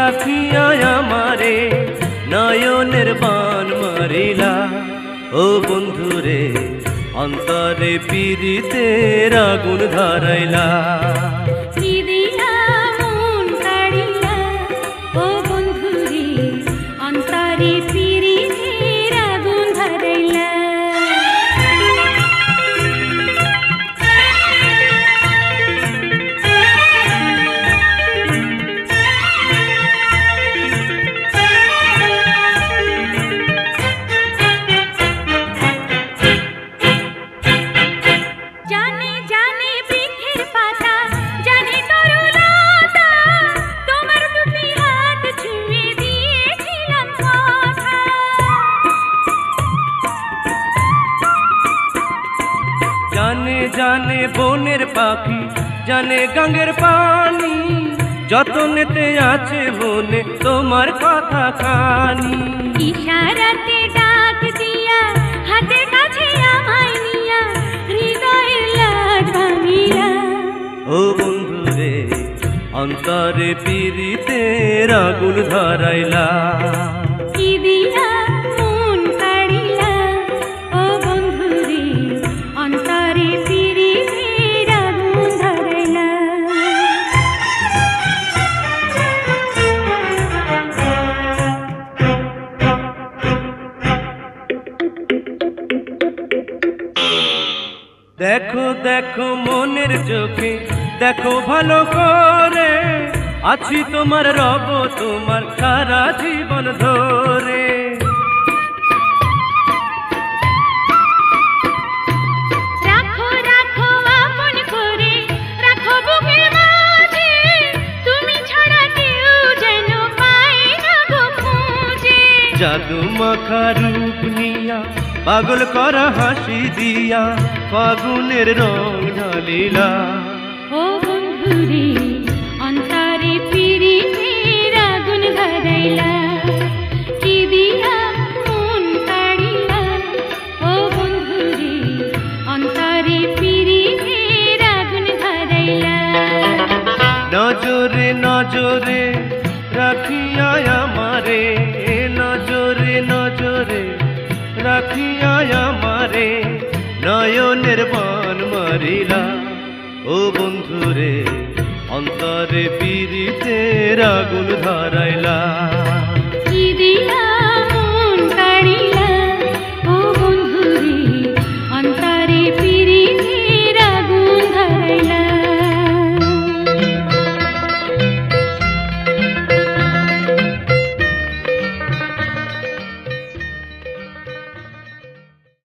রাখিয়া আমারে নয়নের বান মারিলা। ও বন্ধুরে অন্তরে পীড়িতের আগুন ধরাইলা। জানে জানে বনের পাখি, জানে গাঙ্গের পানি, যতনেতে আছে মনে তোমার কথা খানি। ইশারাতে ডাক দিয়া হাতের কাছে আমায় নিয়া হৃদয়ের লাজ ভাঙিলা। ও বন্ধুরে অন্তরে পীড়িতের আগুন ধরাইলা। দেখো দেখো মনের চোখে দেখো ভালো করে, আছি তোমার রব তোমার সারা জীবন ধরে। রাখো রাখো আপন করে, রাখো বুকের মাঝে, তুমি ছাড়া কেউ যেন পায় না গো খুঁজে। জাদু মাখা রূপ নিয়া পাগল করা হাসি দিয়া ফাগুনের রং ঢালিলা। ও বন্ধুরে অন্তরে পীড়িতের আগুন ধরাইলা। কি দিয়া মন কাড়িলা। ও বন্ধুরে অন্তরে পীড়িতের আগুন ধরাইলা। নজরে নজরে রাখিয়া আমারে, নজরে নজরে রাখিয়া আমারে নয়নের বান মারিলা। ও বন্ধুরে অন্তরে পীড়িতের আগুন ধরাইলা।